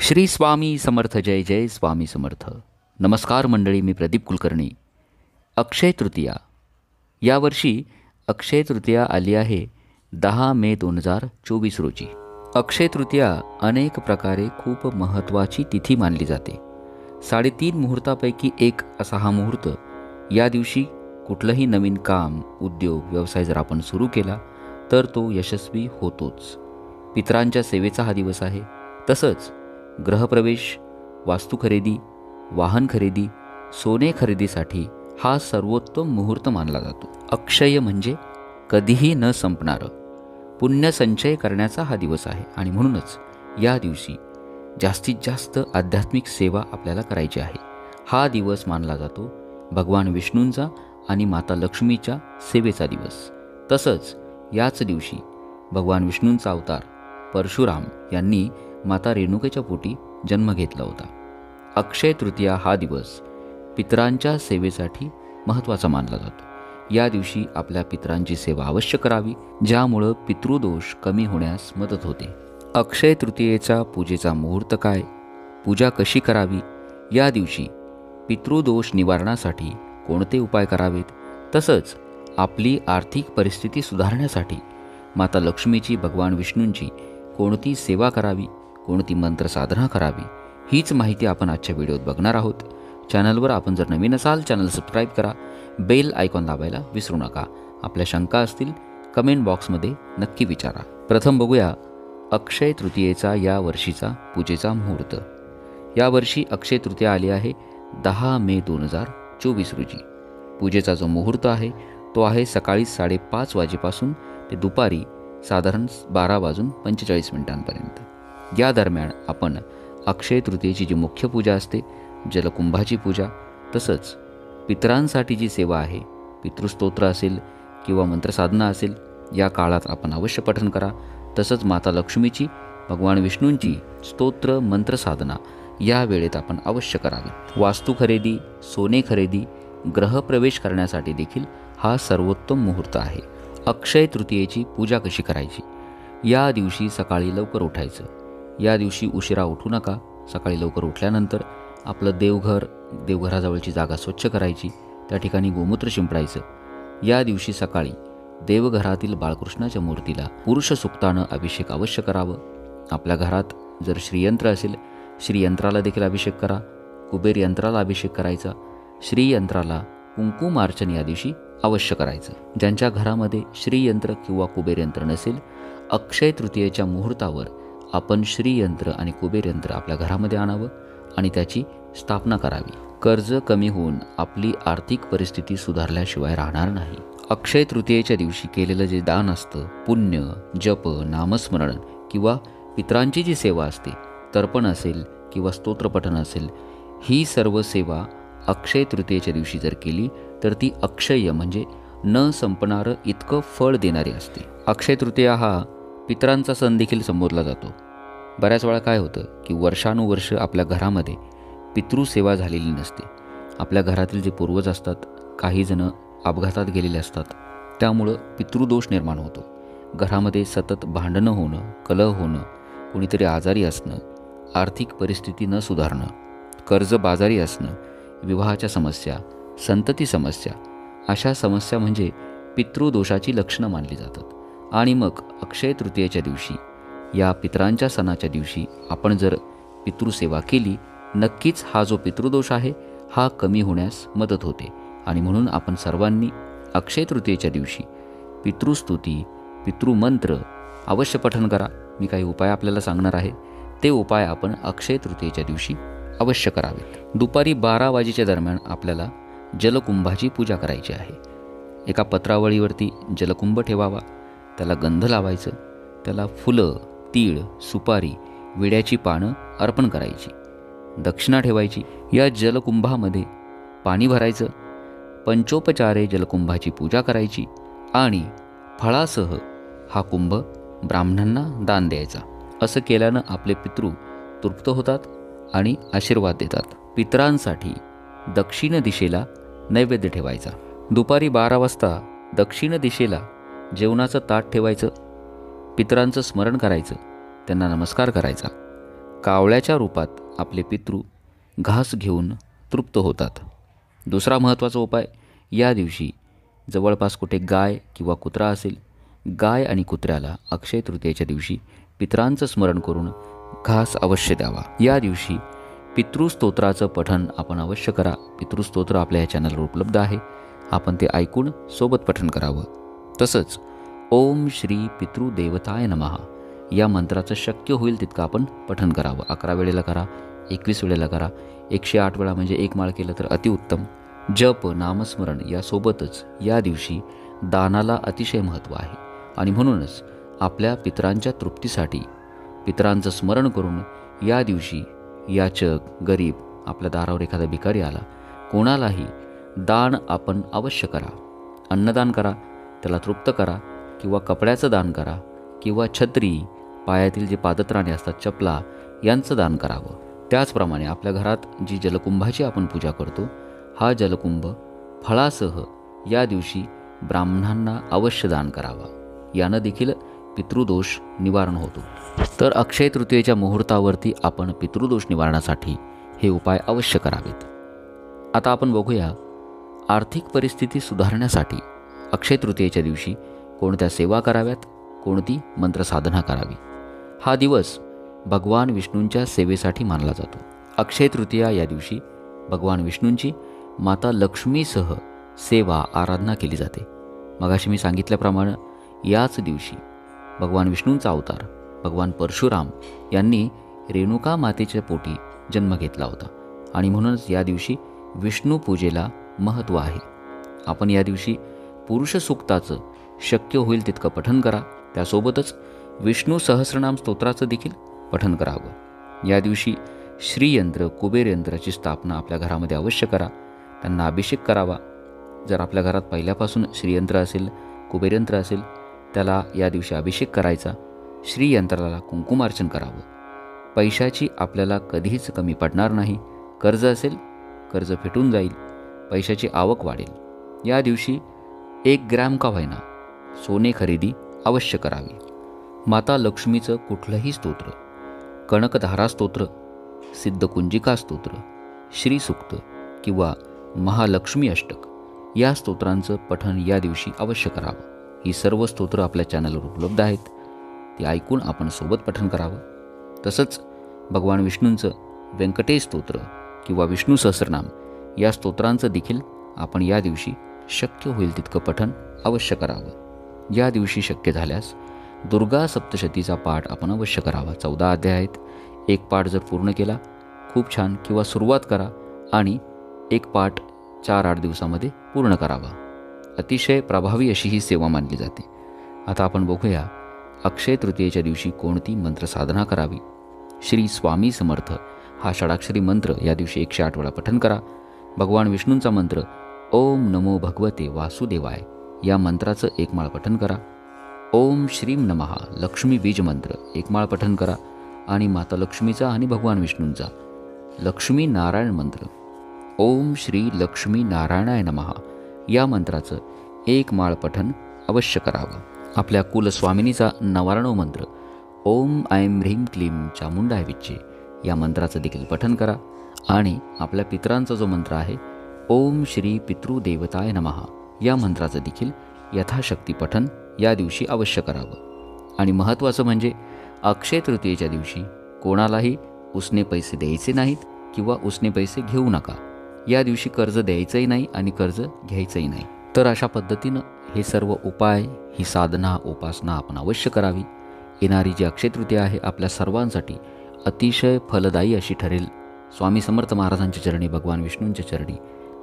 श्री स्वामी समर्थ. जय जय स्वामी समर्थ. नमस्कार मंडळी, मी प्रदीप कुलकर्णी. अक्षय तृतीया. यावर्षी अक्षय तृतीया आली आहे 10 मे 2024 रोजी. अक्षय तृतीया अनेक प्रकारे खूप महत्त्वाची तिथी मानली जाते. 3.5 मुहूर्तापैकी एक असा हा मुहूर्त. या दिवशी कुठलंही नवीन काम, उद्योग, व्यवसाय जर आपण सुरू केला तर तो यशस्वी होतोच. पितरांच्या सेवेचा हा दिवस आहे. तसंच गृहप्रवेश, वास्तू खरेदी, वाहन खरेदी, सोने खरेदीसाठी हा सर्वोत्तम मुहूर्त मानला जातो. अक्षय म्हणजे कधीही न संपणारं पुण्य संचय करण्याचा हा दिवस आहे आणि म्हणूनच या दिवशी जास्तीत जास्त आध्यात्मिक सेवा आपल्याला करायची आहे. हा दिवस मानला जातो भगवान विष्णूंचा आणि माता लक्ष्मीच्या सेवेचा दिवस. तसंच याच दिवशी भगवान विष्णूंचा अवतार परशुराम यांनी माता रेणुकेच्या पोटी जन्म घेतला होता. अक्षय तृतीया हा दिवस पितरांच्या सेवेसाठी महत्त्वाचा मानला जातो. या दिवशी आपल्या पितरांची सेवा अवश्य करावी, ज्यामुळं पितृदोष कमी होण्यास मदत होते. अक्षय तृतीयेचा पूजेचा मुहूर्त काय, पूजा कशी करावी, या दिवशी पितृदोष निवारणासाठी कोणते उपाय करावेत, तसंच आपली आर्थिक परिस्थिती सुधारण्यासाठी माता लक्ष्मीची, भगवान विष्णूंची कोणती सेवा करावी, कोणती मंत्र साधना करावी, हीच माहिती आपण आजच्या व्हिडिओत बघणार आहोत. चॅनलवर आपण जर नवीन असाल, चॅनल सबस्क्राईब करा, बेल आयकॉन दाबायला विसरू नका. आपल्या शंका असतील कमेंट बॉक्समध्ये नक्की विचारा. प्रथम बघूया अक्षय तृतीयेचा या वर्षीचा पूजेचा मुहूर्त. यावर्षी अक्षय तृतीया आली आहे 10 मे 2024 रोजी. पूजेचा जो मुहूर्त आहे तो आहे सकाळी 5:30 वाजेपासून ते दुपारी साधारण 12:45 या दरम्यान आपण अक्षय तृतीयेची जी मुख्य पूजा असते, जलकुंभाची पूजा, तसंच पितरांसाठी जी सेवा आहे, पितृस्तोत्र असेल किंवा मंत्रसाधना असेल, या काळात आपण अवश्य पठण करा. तसंच माता लक्ष्मीची, भगवान विष्णूंची स्तोत्र मंत्रसाधना या वेळेत आपण अवश्य करावी. वास्तू खरेदी, सोने खरेदी, गृहप्रवेश करण्यासाठी देखील हा सर्वोत्तम मुहूर्त आहे. अक्षय तृतीयेची पूजा कशी करायची? या दिवशी सकाळी लवकर उठायचं. या दिवशी उशिरा उठू नका. सकाळी लवकर उठल्यानंतर आपलं देवघराजवळची जागा स्वच्छ करायची, त्या ठिकाणी गोमूत्र शिंपडायचं. या दिवशी सकाळी देवघरातील बाळकृष्णाच्या मूर्तीला पुरुष सुक्तानं अभिषेक अवश्य करावं. आपल्या घरात जर श्रीयंत्र असेल, श्रीयंत्राला देखील अभिषेक करा. कुबेर यंत्राला अभिषेक करायचा. श्रीयंत्राला कुंकुमार्चन या दिवशी अवश्य करायचं. ज्यांच्या घरामध्ये श्रीयंत्र किंवा कुबेर यंत्र नसेल, अक्षय तृतीयेच्या मुहूर्तावर आपण श्रीयंत्र आणि कुबेर यंत्र आपल्या घरामध्ये आणावं आणि त्याची स्थापना करावी. कर्ज कमी होऊन आपली आर्थिक परिस्थिती सुधारल्याशिवाय राहणार नाही. अक्षय तृतीयेच्या दिवशी केलेलं जे दान असतं, पुण्य, जप, नामस्मरण किंवा पितरांची जी सेवा असते, तर्पण असेल किंवा स्तोत्रपठण असेल, ही सर्व सेवा अक्षय तृतीयेच्या दिवशी जर केली तर ती अक्षय म्हणजे न संपणारं इतकं फळ देणारी असते. अक्षय तृतीया हा पितरांचा सण देखील संबोधला जातो. बऱ्याच वेळा काय होतं की वर्षानुवर्ष आपल्या घरामध्ये पितृसेवा झालेली नसते. आपल्या घरातील जे पूर्वज असतात, काही जण अपघातात गेलेले असतात, त्यामुळं पितृदोष निर्माण होतो. घरामध्ये सतत भांडणं होणं, कलह होणं, कोणीतरी आजारी असणं, आर्थिक परिस्थिती न सुधारणं, कर्जबाजारी असणं, विवाहाच्या समस्या, संतती समस्या, अशा समस्या म्हणजे पितृदोषाची लक्षणं मानली जातात. आणि मग अक्षय तृतीयेच्या दिवशी, या पितरांच्या सणाच्या दिवशी आपण जर पितृसेवा केली, नक्कीच हा जो पितृदोष आहे हा कमी होण्यास मदत होते. आणि म्हणून आपण सर्वांनी अक्षय तृतीयेच्या दिवशी पितृस्तुती, पितृमंत्र अवश्य पठण करा. मी काही उपाय आपल्याला सांगणार आहे, ते उपाय आपण अक्षय तृतीयेच्या दिवशी अवश्य करावेत. दुपारी 12 वाजेच्या दरम्यान आपल्याला जलकुंभाची पूजा करायची आहे. एका पत्रावळीवरती जलकुंभ ठेवावा, त्याला गंध लावायचं, त्याला फुलं, तीळ, सुपारी, विड्याची पानं अर्पण करायची, दक्षिणा ठेवायची. या जलकुंभामध्ये पाणी भरायचं, पंचोपचारे जलकुंभाची पूजा करायची आणि फळासह हा कुंभ ब्राह्मणांना दान द्यायचा. असं केल्यानं आपले पितृ तृप्त होतात आणि आशीर्वाद देतात. पितरांसाठी दक्षिण दिशेला नैवेद्य ठेवायचा. दुपारी 12 वाजता दक्षिण दिशेला जेवणाचं ताट ठेवायचं, पितरांचं स्मरण करायचं, त्यांना नमस्कार करायचा. कावळ्याच्या रूपात आपले पितृ घास घेऊन तृप्त होतात. दुसरा महत्त्वाचा उपाय, या दिवशी जवळपास कुठे गाय किंवा कुत्रा असेल, गाय आणि कुत्र्याला अक्षय तृतीयेच्या दिवशी पितरांचं स्मरण करून घास अवश्य द्यावा. या दिवशी पितृस्तोत्राचं पठण आपण अवश्य करा. पितृस्तोत्र आपल्या या चॅनलवर उपलब्ध आहे, आपण ते ऐकून सोबत पठण करावं. तसंच ओम श्री पितृदेवताय नमः या मंत्राचं शक्य होईल तितकं आपण पठण करावं. 11 वेळेला करा, 21 वेळेला करा, 108 वेळा म्हणजे 1 माळ केलं तर अतिउत्तम. जप नामस्मरण यासोबतच या दिवशी दानाला अतिशय महत्त्व आहे आणि म्हणूनच आपल्या पितरांच्या तृप्तीसाठी पितरांचं स्मरण करून या दिवशी याचक, गरीब, आपल्या दारावर एखादा भिकारी आला, कोणालाही दान आपण अवश्य करा. अन्नदान करा, त्याला तृप्त करा, किंवा कपड्याचं दान करा, किंवा छत्री, पायातील जे पादत्राणे असतात, चपला यांचं दान करावं. त्याचप्रमाणे आपल्या घरात जी जलकुंभाची आपण पूजा करतो, हा जलकुंभ फळासह या दिवशी ब्राह्मणांना अवश्य दान करावा. यानं देखील पितृदोष निवारण होतो. तर अक्षय तृतीयेच्या मुहूर्तावरती आपण पितृदोष निवारणासाठी हे उपाय अवश्य करावेत. आता आपण बघूया आर्थिक परिस्थिती सुधारण्यासाठी अक्षय तृतीयेच्या दिवशी कोणत्या सेवा कराव्यात, कोणती मंत्रसाधना करावी. हा दिवस भगवान विष्णूंच्या सेवेसाठी मानला जातो. अक्षय तृतीया या दिवशी भगवान विष्णूंची माता लक्ष्मीसह सेवा आराधना केली जाते. मगाशी मी सांगितल्याप्रमाणे याच दिवशी भगवान विष्णूंचा अवतार भगवान परशुराम यांनी रेणुका मातेच्या पोटी जन्म घेतला होता आणि म्हणूनच या दिवशी विष्णू पूजेला महत्त्व आहे. आपण या दिवशी पुरुष सूक्ताचं शक्य होईल तितकं पठण करा. त्यासोबतच विष्णू सहस्रनाम स्तोत्राचं देखील पठण करावं. या दिवशी श्रीयंत्र, कुबेर यंत्राची स्थापना आपल्या घरामध्ये अवश्य करा. त्यांना अभिषेक करावा. जर आपल्या घरात पहिल्यापासून श्रीयंत्र असेल, कुबेर यंत्र असेल, त्याला या दिवशी अभिषेक करायचा. श्रीयंत्राला कुंकुमार्चन करावं. पैशाची आपल्याला कधीच कमी पडणार नाही. कर्ज असेल, कर्ज फिटून जाईल, पैशाची आवक वाढेल. या दिवशी 1 ग्रॅम का होईना सोने खरेदी अवश्य करावी. माता लक्ष्मीचं कुठलंही स्तोत्र, कणकधारा स्तोत्र, सिद्धकुंजिका स्तोत्र, श्रीसूक्त किंवा महालक्ष्मी अष्टक या स्तोत्रांचं पठण या दिवशी अवश्य करावं. ही सर्व स्तोत्र आपल्या चॅनलवर उपलब्ध आहेत, ती ऐकून आपण सोबत पठण करावं. तसंच भगवान विष्णूंचं व्यंकटेश स्तोत्र किंवा विष्णू सहस्रनाम या स्तोत्रांचं देखील आपण या दिवशी शक्य होईल तितकं पठण अवश्य करावं. या दिवशी शक्य झाल्यास दुर्गा सप्तशतीचा पाठ आपण अवश्य करावा. 14 अध्याय आहेत. एक पाठ जर पूर्ण केला खूप छान, किंवा सुरुवात करा आणि एक पाठ 4-8 दिवसामध्ये पूर्ण करावा. अतिशय प्रभावी अशी ही सेवा मानली जाते. आता आपण बघूया अक्षय तृतीयेच्या दिवशी कोणती मंत्रसाधना करावी. श्री स्वामी समर्थ हा षडाक्षरी मंत्र या दिवशी 108 वेळा पठण करा. भगवान विष्णूंचा मंत्र ओम नमो भगवते वासुदेवाय या मंत्राचं 1 माळ पठण करा. ओम श्रीम नमः लक्ष्मी बीज मंत्र 1 माळ पठण करा. आणि माता लक्ष्मीचा आणि भगवान विष्णूंचा लक्ष्मी नारायण मंत्र ओम श्री लक्ष्मी नारायणाय नमः या मंत्राचं 1 माळ पठण अवश्य करावं. आपल्या कुलस्वामिनीचा नवारणव मंत्र ओम ऐं ह्रीं क्लीं चामुंडाय विच्चे या मंत्राचं देखील पठण करा. आणि आपल्या पितरांचा जो मंत्र आहे ओम श्री पितृदेवताय नमः या मंत्राचं देखील यथाशक्ती पठण या दिवशी अवश्य करावं. आणि महत्त्वाचं म्हणजे अक्षय तृतीयेच्या दिवशी कोणालाही उसने पैसे द्यायचे नाहीत किंवा उसने पैसे घेऊ नका. या दिवशी कर्ज द्यायचंही नाही आणि कर्ज घ्यायचंही नाही. तर अशा पद्धतीनं हे सर्व उपाय, ही साधना, उपासना आपण अवश्य करावी. येणारी जी अक्षय तृतीया आहे आपल्या सर्वांसाठी अतिशय फलदायी अशी ठरेल. स्वामी समर्थ महाराजांच्या चरणी, भगवान विष्णूंच्या चरणी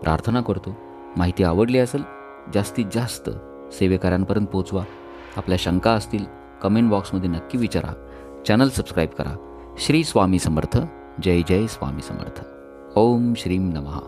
प्रार्थना करतो. माहिती आवडली असेल जास्तीत जास्त सेवेकऱ्यांपर्यंत पोहोचवा. आपल्या शंका असतील कमेंट बॉक्समध्ये नक्की विचारा. चॅनल सबस्क्राईब करा. श्री स्वामी समर्थ. जय जय स्वामी समर्थ. ओम श्रीं नमः.